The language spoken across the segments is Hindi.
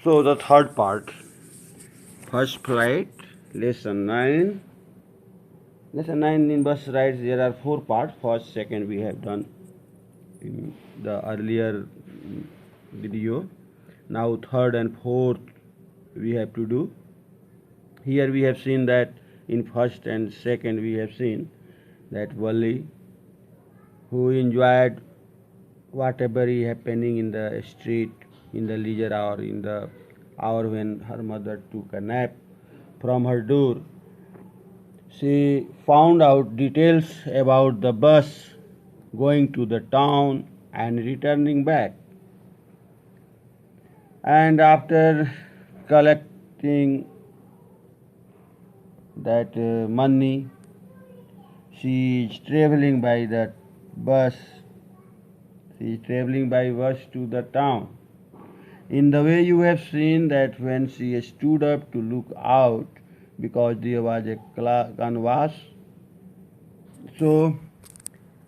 So the third part, first flight, lesson 9. Lesson 9 in bus rides, there are 4 parts. First, second we have done in the earlier video. Now third and fourth we have to do. Here we have seen that in first and second we have seen that Wally, who enjoyed whatever is happening in the street, in the leisure hour, in the hour when her mother took a nap from her door, she found out details about the bus going to the town and returning back. And after collecting that money, she is traveling by that bus. She is traveling by bus to the town. In the way you have seen that when she stood up to look out, because there was a canvas, so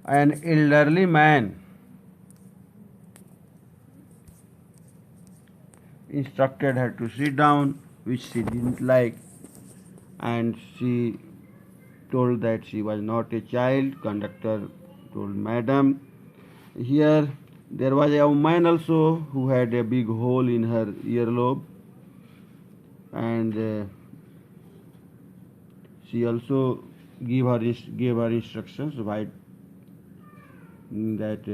an elderly man instructed her to sit down, which she didn't like, and she told that she was not a child. Conductor told, Madam, here there was a woman also who had a big hole in her earlobe, and she also gave her instructions by that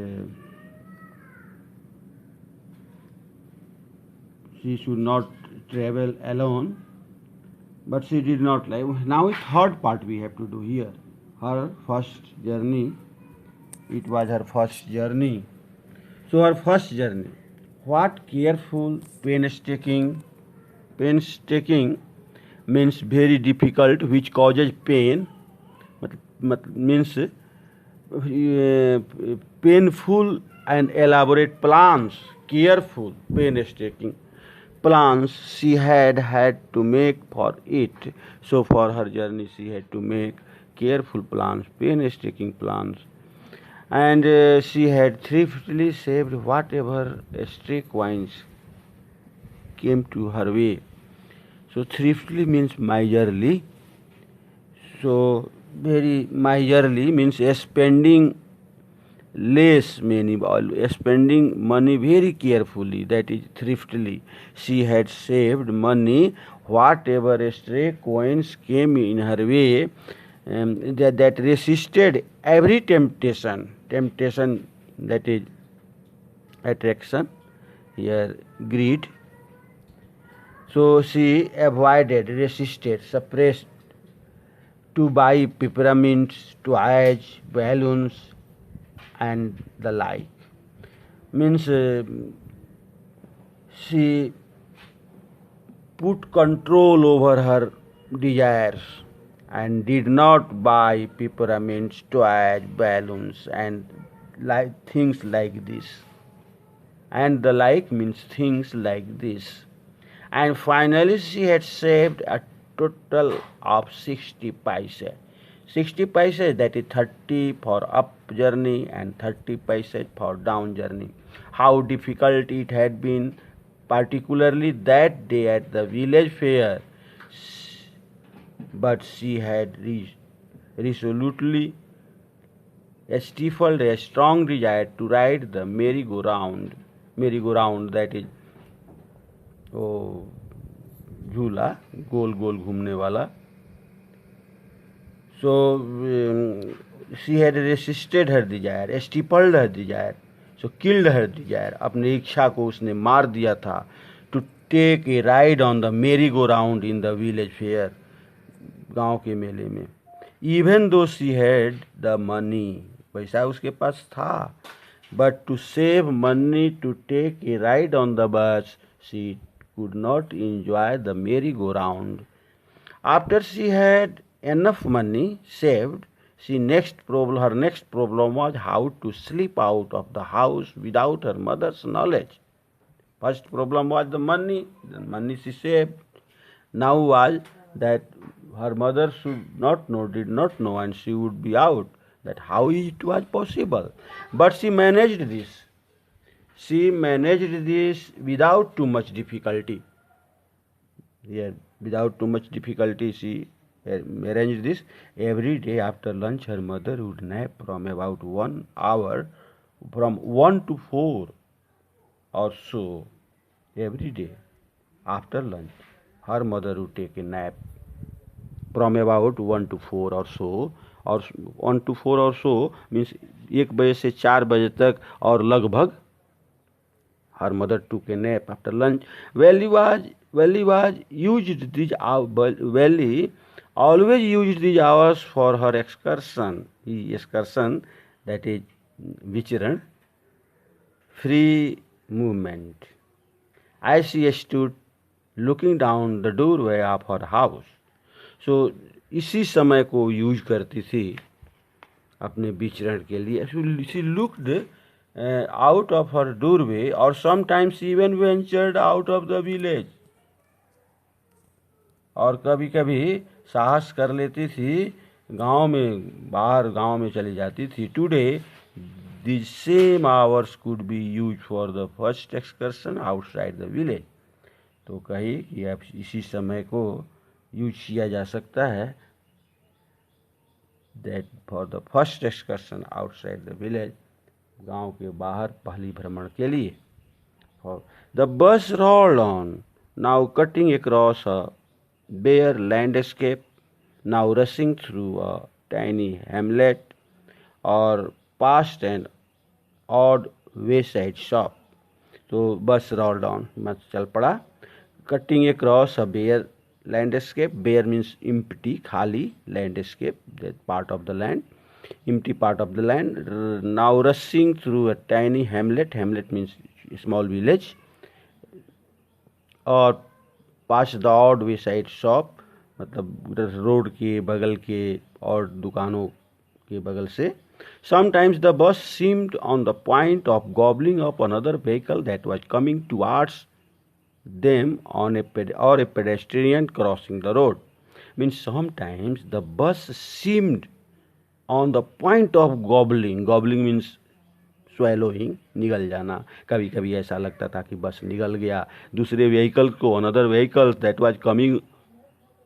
she should not travel alone, but she did not like. Now, third part we have to do here. Her first journey. It was her first journey. So her first journey. What careful, painstaking means very difficult, which causes pain. Means painful and elaborate plans, careful, painstaking plans she had to make for it. So for her journey she had to make careful plans, painstaking plans, and she had thriftily saved whatever stray coins came to her way. So thriftily means miserly. So very miserly means spending less money, spending money very carefully, that is thriftily. She had saved money, whatever stray coins came in her way, that resisted every temptation, that is attraction, here greed. So she avoided, resisted, suppressed to buy peppermints, toys, balloons, and the like. Means she put control over her desires and did not buy peppermints, toys, balloons, and things like this. And the like means things like this. And finally she had saved a total of 60 paise. 60 paise, that is 30 for up journey and 30 paise for down journey. How difficult it had been, particularly that day at the village fair, but she had resolutely stifled a strong desire to ride the merry-go-round, that is झूला गोल गोल घूमने वाला. So she had resisted her desire, stifled her desire, so killed her desire. अपनी इच्छा को उसने मार दिया था. To take a ride on the merry-go-round in the village fair, गांव के मेले में. Even though she had the money, पैसा उसके पास था, but to save money to take a ride on the bus, she could not enjoy the merry-go-round. After she had enough money saved, her next problem was how to slip out of the house without her mother's knowledge. First problem was the money she saved. Now was that her mother did not know, and she would be out. That how it was possible. But she managed this. She managed this without too much difficulty. here without too much difficulty she arranged this. Every day after lunch her mother would nap from about 1 hour, from 1 to 4 or so. Every day after lunch her mother would take a nap from about 1 to 4 or so, और 1 to 4 और so मीन्स 1 बजे से 4 बजे तक, और लगभग her mother took a nap after lunch. Valley always used these hours for her excursion, that is vicharan, free movement. As she stood looking down the doorway of her house, so इसी समय को यूज करती थी अपने विचरण के लिए. She looked out of her doorway or sometimes even ventured out of the village. और कभी कभी साहस कर लेती थी, गांव में, बाहर गांव में चली जाती थी. Today the same hours could be used for the first excursion outside the village. तो कही कि अब इसी समय को यूज किया जा सकता है, that for the first excursion outside the village, गांव के बाहर पहली भ्रमण के लिए. The bus rolled on, now cutting across a bare landscape, now rushing through a tiny hamlet or past an odd wayside shop. तो बस rolled on मत चल पड़ा. Cutting across a bare landscape, bare means empty, खाली, landscape, that part of the land, empty part of the land. Now rushing through a tiny hamlet, hamlet means small village, और past the odd wayside shop, मतलब रोड के बगल के और दुकानों के बगल से. Sometimes the bus seemed on the point of gobbling up another vehicle that was coming towards them on a pedestrian crossing the road. Means sometimes the bus seemed on the point of gobbling. Gobbling means swallowing, निगल जाना. कभी कभी ऐसा लगता था कि बस निगल गया दूसरे व्हीकल को, another vehicle that was coming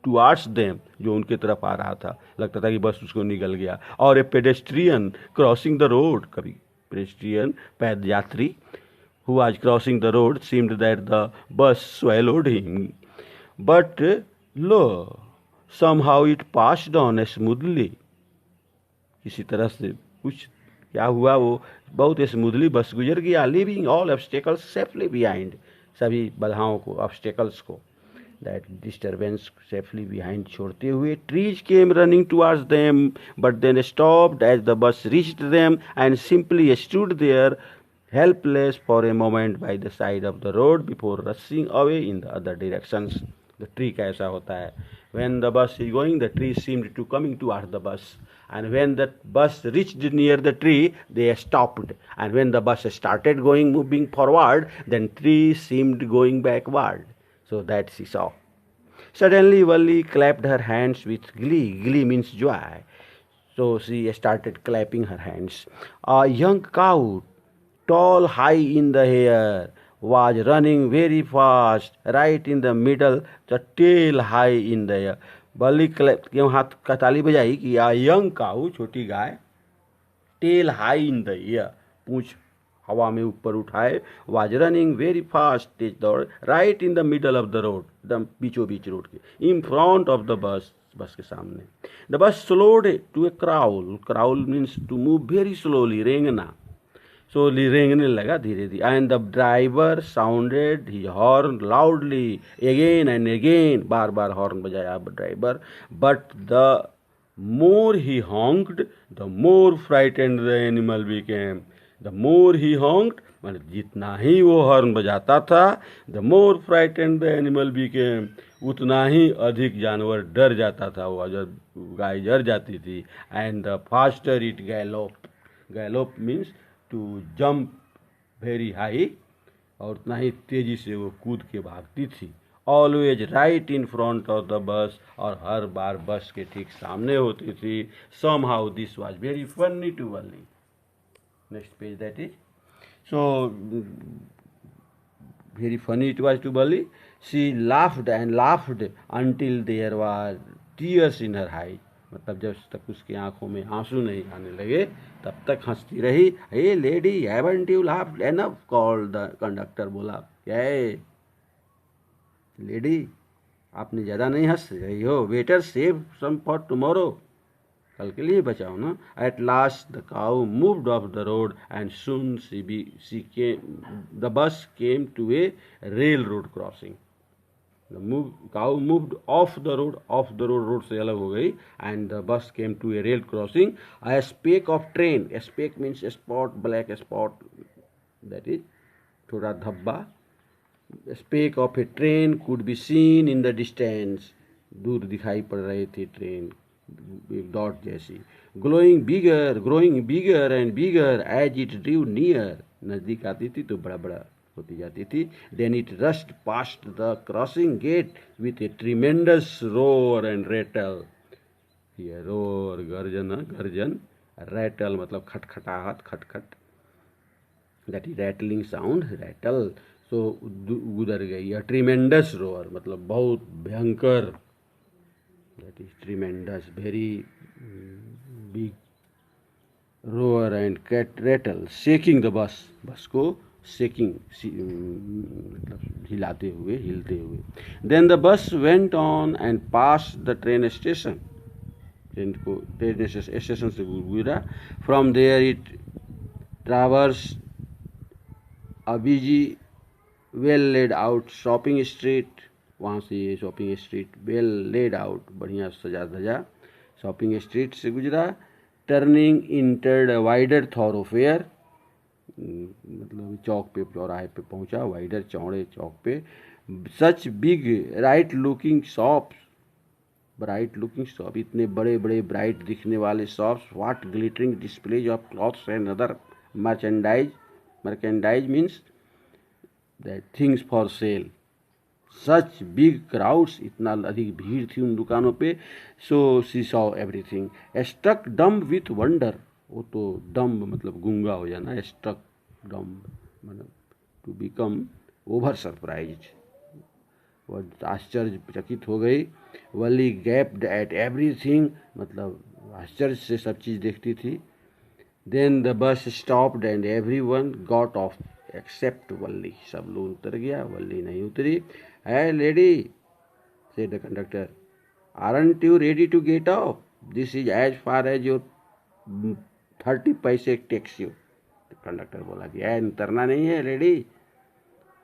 towards them, जो उनके तरफ आ रहा था, लगता था कि बस उसको निगल गया. और ए पेडेस्ट्रियन क्रॉसिंग द रोड, कभी पेडेस्ट्रियन पैद यात्री who was crossing the road seemed that the bus swallowed him. But lo, somehow it passed on smoothly. किसी तरह से कुछ क्या हुआ, वो बहुत स्मूथली बस गुजर गया. leaving all obstacles safely behind, सभी बाधाओं को, obstacles को, that disturbance safely behind छोड़ते हुए. Trees came running towards them, but then stopped as the bus reached them and simply stood there helpless for a moment by the side of the road before rushing away in the other directions. The tree कैसा होता है, when the bus is going, the tree seemed to coming towards the bus, and when the bus reached near the tree, they stopped, and when the bus started moving forward, then tree seemed going backward. So that she saw. Suddenly Valli clapped her hands with glee. Glee means joy. So she started clapping her hands. A young cow, tall, high in the air, was running very fast, right in the middle, the tail high in the air. बल्ली क्यों हाथ का ताली बजाई कि आ यंग काऊ, छोटी गाय, tail high in the air, पूंछ हवा में ऊपर उठाए, वाज रनिंग वेरी फास्ट, तेज दौड़, right in the middle of the road, एकदम बीचों बीच रोड के, in front of the bus, बस के सामने. The bus slowed to a crawl. Crawl means to move very slowly, रेंगना. सो रेंगने लगा धीरे धीरे. And the driver sounded his horn loudly again and again, बार बार हॉर्न बजाया driver. But the more he honked, the more frightened the animal became. The more he honked, मतलब जितना ही वो हॉर्न बजाता था, the more frightened the animal became, उतना ही अधिक जानवर डर जाता था, वो जब गाय डर जाती थी. And the faster it gallop. Gallop means to jump very high, और उतना ही तेजी से वो कूद के भागती थी. Always right in front of the bus, और हर बार बस के ठीक सामने होती थी. Somehow this was very funny to Valli. Next page that is. So very funny it was to Bali. She laughed and laughed until there were tears in her eyes. मतलब जब तक उसकी आंखों में आंसू नहीं आने लगे तब तक हंसती रही. Hey lady, haven't you laughed enough, called the conductor. बोला, क्या है लेडी, आपने ज़्यादा नहीं हंस रही हो. Waiter, save some for tomorrow, कल के लिए बचाओ ना. At last the cow moved off the road and soon the bus came to a railroad crossing. Cow moved off the road, road से अलग हो गई. And the bus came to a rail crossing. A speck of train, speck means spot, black spot, that is थोड़ा धब्बा. Speck of a train could be seen in the distance, दूर दिखाई पड़ रही थी ट्रेन, एक डॉट जैसी. Growing bigger and bigger as it drew near, नजदीक आती थी तो बड़ा बड़ा होती जाती थी. Then it rushed past the crossing gate with a tremendous roar and rattle. ये रोर गर्जन, रेटल मतलब खटखटाहट, खटखट, that is rattling sound, rattle. सो गुजर गई. ट्रीमेंडस रोर मतलब बहुत भयंकर, that is tremendous, very big. Roar and cat Ratle, shaking the bus, bus को शेकिंग मतलब हिलते हुए. Then the bus went on and pass the train station, train station से गुजरा. From there it traverse a busy well laid out shopping street, वहाँ से ये shopping street, well laid out, बढ़िया सजा धजा शॉपिंग स्ट्रीट से गुजरा. टर्निंग इंटर्ड वाइडर थॉरोफेयर, मतलब चौक पे, चौराहे पे पहुंचा, वाइडर चौड़े चौक पे. Such big bright looking shops, bright looking shop, इतने बड़े बड़े ब्राइट दिखने वाले shops. What glittering displays of clothes and other merchandise means that things for sale. Such big crowds, इतना अधिक भीड़ थी उन दुकानों पे. So she saw everything. Struck dumb with wonder, वो तो डम्ब मतलब गूंगा हो जाना, स्ट्रक डम्ब मतलब टू बिकम ओवर सरप्राइज, वह आश्चर्यचकित हो गई. वली गैप्ड एट एवरीथिंग, मतलब आश्चर्य से सब चीज़ देखती थी. Then the bus stopped and everyone got off except Valli, सब लोग उतर गया, वल्ली नहीं उतरी. Hey lady, said the conductor, aren't you ready to get off? This is as far as your 30 पैसे takes you. कंडक्टर बोला कि उतरना नहीं है लेडी,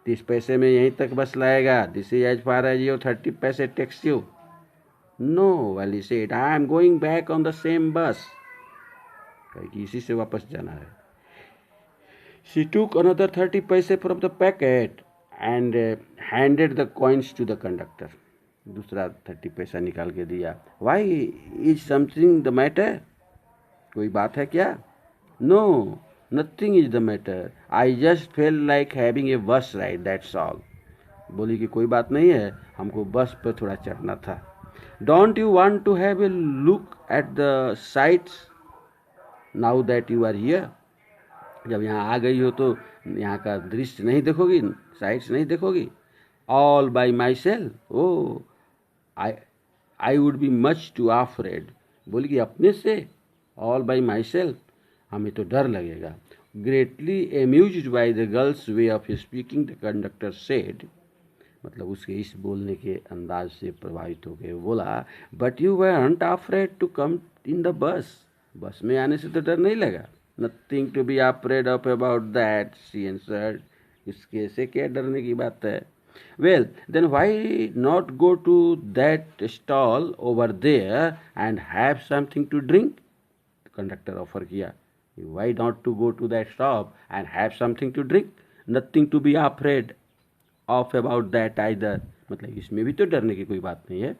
30 पैसे में यहीं तक बस लाएगा. This is as far as your 30 पैसे takes you. No, Valli said, I am going back on the same bus, कि इसी से वापस जाना है. शी टूक अनदर 30 पैसे from the packet and handed the coins to the conductor. दूसरा 30 पैसा निकाल के दिया. Why is something the matter, कोई बात है क्या? No, nothing is the matter, I just feel like having a bus ride, that's all. बोली कि कोई बात नहीं है, हमको बस पर थोड़ा चढ़ना था. Don't you want to have a look at the sights now that you are here, जब यहाँ आ गई हो तो यहाँ का दृश्य नहीं देखोगी, साइट्स नहीं देखोगी. All by myself, oh I would be much too afraid. बोली कि अपने से, ऑल बाई माई सेल्फ, हमें तो डर लगेगा. Greatly amused by the girl's way of speaking, the conductor said, मतलब उसके इस बोलने के अंदाज से प्रभावित हो गए. बोला, but you weren't afraid to come in the bus, बस में आने से तो डर नहीं लगा. Nothing to be afraid of about that, she answered, इसके से क्या डरने की बात है. Well then why not go to that stall over there and have something to drink, conductor offer किया. Why not to go to that shop and have something to drink, nothing to be afraid of about that either, मतलब इसमें भी तो डरने की कोई बात नहीं है.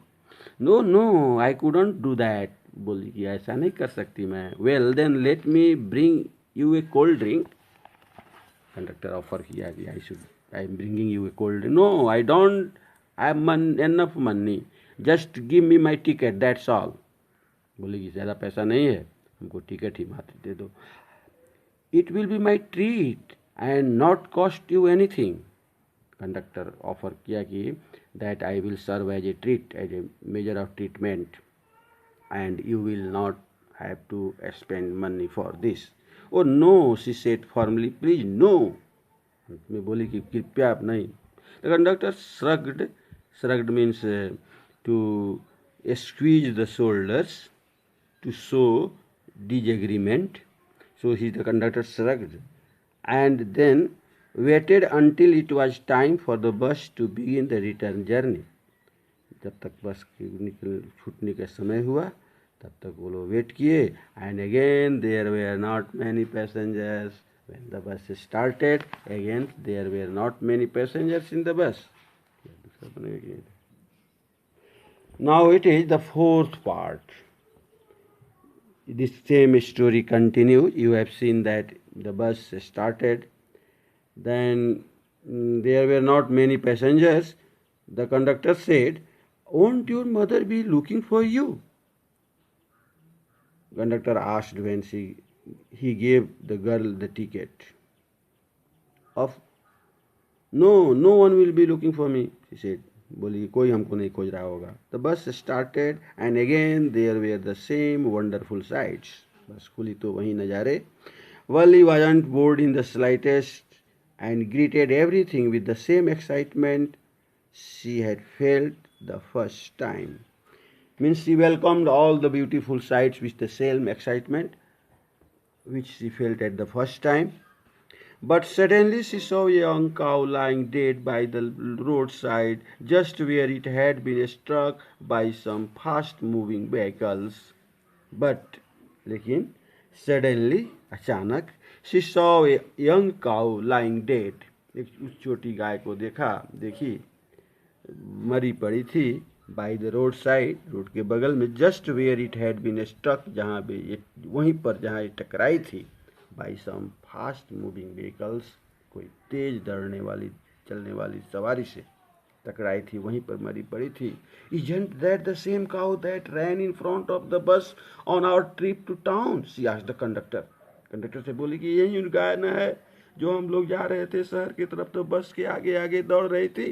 No no, I couldn't do that, बोली कि ऐसा नहीं कर सकती मैं. Well then let me bring you a cold drink, conductor offer किया कि I am bringing you a cold drink. No, I don't, I have enough money, just give me my ticket, that's all. बोली कि ज़्यादा पैसा नहीं है, हमको टिकट ही मात्र दे दो. It will be my treat and not cost you anything, conductor offer किया कि that I will serve as a major of treatment and you will not have to spend money for this. Oh no, she said formally, please no. मैं बोली कि कृपया आप नहीं। The conductor shrugged means to squeeze the shoulders to show disagreement. So the conductor shrugged and then waited until it was time for the bus to begin the return journey. जब तक बस छूटने का समय हुआ तब तक वो लोग वेट किए। And again there were not many passengers. When the bus started again there were not many passengers in the bus. Now it is the fourth part. This same story continues. You have seen that the bus started, then there were not many passengers. The conductor said, won't your mother be looking for you? Conductor asked when he gave the girl the ticket. Of no one will be looking for me, she said. बोली कोई हमको नहीं खोज रहा होगा। The bus started and again there were the same wonderful sights. Bus खुली तो वही नज़ारे। Valli wasn't bored in the slightest and greeted everything with the same excitement she had felt the first time. Means she welcomed all the beautiful sights with the same excitement which she felt at the first time. But suddenly she saw a young cow lying dead by the roadside, just where it had been struck by some fast-moving vehicles. But, लेकिन suddenly, अचानक, she saw a young cow lying dead. एक छोटी गाय को देखी, मरी पड़ी थी, by the roadside, रोड के बगल में, just where it had been struck, जहाँ पे वहीं पर जहाँ ये टकराई थी, by some fast moving vehicles, कोई तेज दौड़ने वाली चलने वाली सवारी से टकराई थी, वहीं पर मरी पड़ी थी। Isn't that the same cow that ran in front of the bus on our trip to town? She asked the conductor. Conductor से बोली कि यही उन गाय न है जो हम लोग जा रहे थे शहर की तरफ, तो बस के आगे आगे दौड़ रही थी।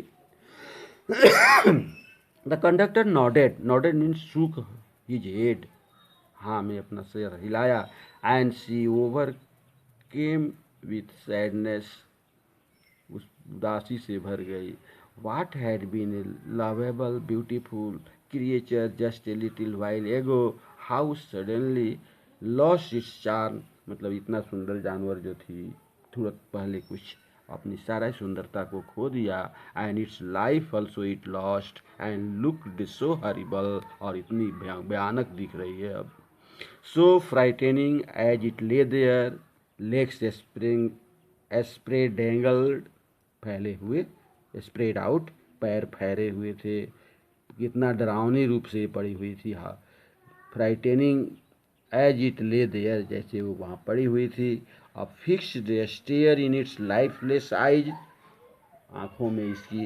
The conductor nodded means shook his head. हाँ, मैं अपना सिर हिलाया। And she overcame with sadness, उस उदासी से भर गई। What had been a lovable, beautiful creature just a little while ago, how suddenly lost its charm। मतलब इतना सुंदर जानवर जो थी तुरंत पहले कुछ अपनी सारा सुंदरता को खो दिया। And it's life also it lost and looked so horrible, और इतनी भयानक दिख रही है अब। So frightening as it lay there, legs spread-dangled, फैले हुए, spread out, पैर फैले हुए थे। कितना डरावनी रूप से पड़ी हुई थी। हाँ, frightening as it lay there, जैसे वो वहाँ पड़ी हुई थी। A fixed stare in its lifeless eyes, आँखों में इसकी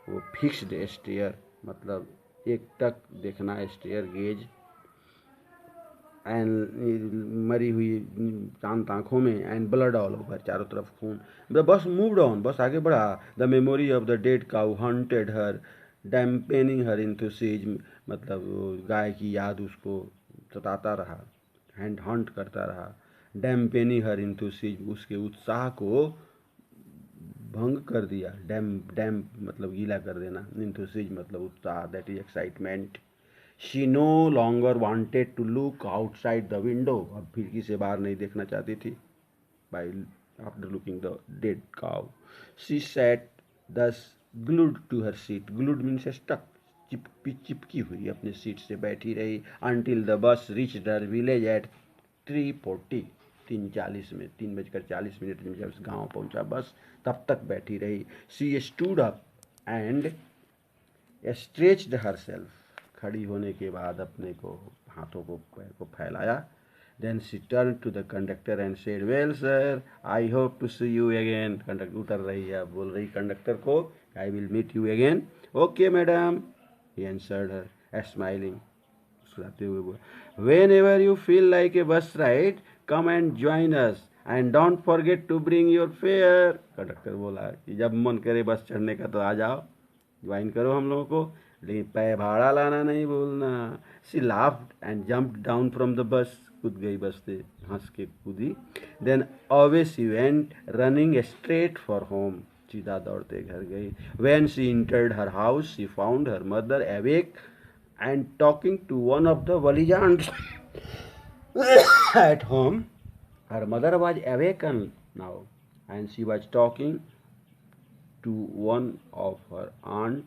वो fixed stare, मतलब एक टक देखना, स्टेयर गेज। एंड मरी हुई शांत आँखों में। एंड ब्लड ऑल ओवर, चारों तरफ खून। The bus moved on, bus आगे बढ़ा। The memory of the dead cow haunted her, dampening her enthusiasm, मतलब गाय की याद उसको सताता रहा, हंट करता रहा। डैम्पेनिंग हर इंथुसिज्म, उसके उत्साह को भंग कर दिया। डैम मतलब गीला कर देना, इंथुसिज्म मतलब उत्साह, that is excitement. She no longer wanted to look outside the window, अब खिड़की से बाहर नहीं देखना चाहती थी। By after looking the dead cow, she sat thus glued to her seat. Glued means stuck, चिपकी हुई अपने सीट से बैठी रही। Until the bus reached her village at 3:40, 3:40 में, 3:40 में जब गाँव पहुँचा बस, तब तक बैठी रही। She stood up and stretched herself, खड़ी होने के बाद अपने को हाथों को पैर को फैलाया। Then she turn to the conductor and said, well sir, I hope to see you again. Conductor उतर रही है, बोल रही कंडक्टर को, I will meet you again. Okay madam, he answered her smiling, मुस्कुराते हुए बोला, whenever you feel like a bus ride, come and join us and don't forget to bring your fare. Conductor बोला कि जब मन करे बस चढ़ने का तो आ जाओ, ज्वाइन करो हम लोगों को, लेकिन पै भाड़ा लाना नहीं भूलना। She laughed and jumped down from the bus. कूद गई बस से, हंस के कूदी। Then away she went running straight for home. सीधा दौड़ते घर गई। When she entered her house she found her mother awake and talking to one of the valiants at home. Her mother was awakened now, and she was talking to one of her aunt,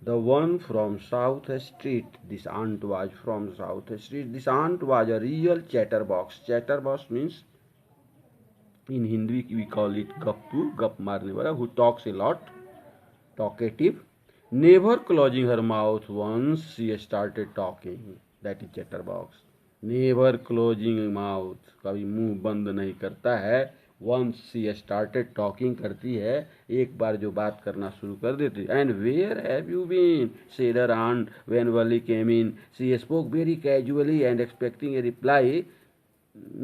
the one from South Street. This aunt was from South Street. This aunt was a real chatterbox. Chatterbox means in Hindi we call it gappu, gap marne wala, who talks a lot, talkative. Never closing her mouth once she started talking. That is chatterbox. Never closing mouth. कभी मुंह बंद नहीं करता है. Once she started talking करती है, एक बार जो बात करना शुरू कर देती. And where have you been? said her aunt when Wally came in. She spoke very casually and expecting a reply,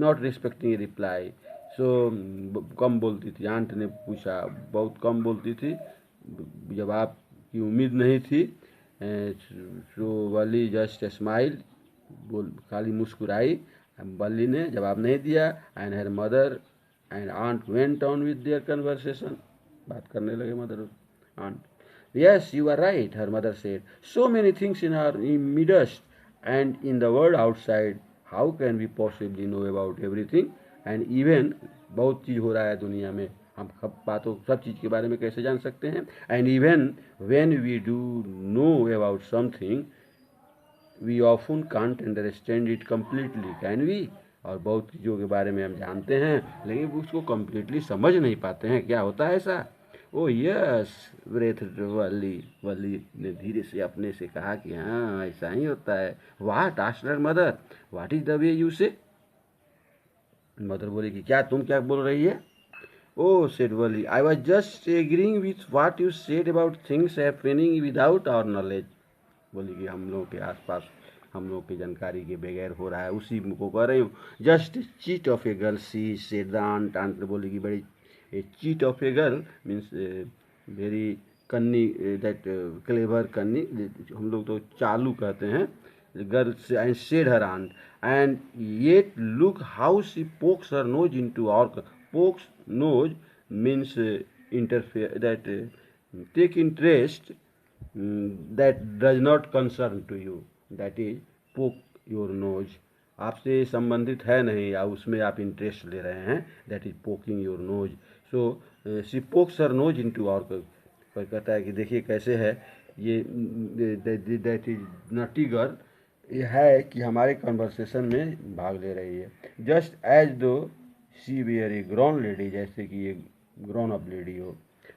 not respecting a reply. So कम बोलती थी. आंट ने पूछा, बहुत कम बोलती थी, जवाब की उम्मीद नहीं थी. सो वली जस्ट स्माइल, बोल खाली मुस्कुराई. वली ने जवाब नहीं दिया. And her mother and aunt went on with their conversation. बात करने लगे mother aunt. Yes you are right, her mother said. So many things in our midst and in the world outside. How can we possibly know about everything. And even बहुत चीज़ हो रहा है दुनिया में, हम सब चीज़ के बारे में कैसे जान सकते हैं. And even when we do know about something we often can't understand it completely, can we. और बहुत चीज़ों के बारे में हम जानते हैं लेकिन उसको कम्प्लीटली समझ नहीं पाते हैं. क्या होता है ऐसा? ओ यस, ब्रेथ वली ने धीरे से अपने से कहा कि हाँ ऐसा ही होता है. What asked her mother. What is the way you say. Mother बोली कि क्या बोल रही है. Oh, said Wali, I was just agreeing with what you said about things happening without our knowledge. बोली कि हम लोगों के आसपास हम लोगों की जानकारी के बगैर हो रहा है, उसी को कह रही हूँ. Just chit of a girl she said the aunt. Aunt बोली कि बड़ी a chit of a girl means very cunning, that clever cunning, हम लोग तो चालू कहते हैं. Girl and said her aunt and yet look how she pokes her nose into our. Pokes nose means interfere, that take interest, that does not concern to you. That is poke your nose. आपसे संबंधित है नहीं या उसमें आप इंटरेस्ट ले रहे हैं. That is poking your nose. So she pokes her nose into our. कोई कहता है कि देखिए कैसे है ये, that is naughty girl. ये है कि हमारे कन्वर्सेशन में भाग ले रही है. Just as though she were a grown lady, जैसे कि ये ग्रॉन अप लेडी हो.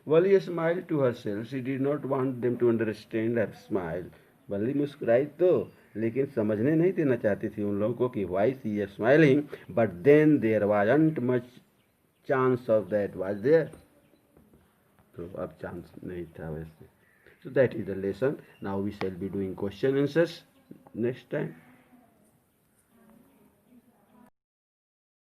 Valli smile to herself. She did not want them to understand her smile. Valli मुस्कुराई तो, लेकिन समझने नहीं देना चाहती थी उन लोगों को कि why she is smiling. But then there wasn't much chance of that was there. तो अब चांस नहीं था वैसे. So that is the lesson. Now we shall be doing question answers next time.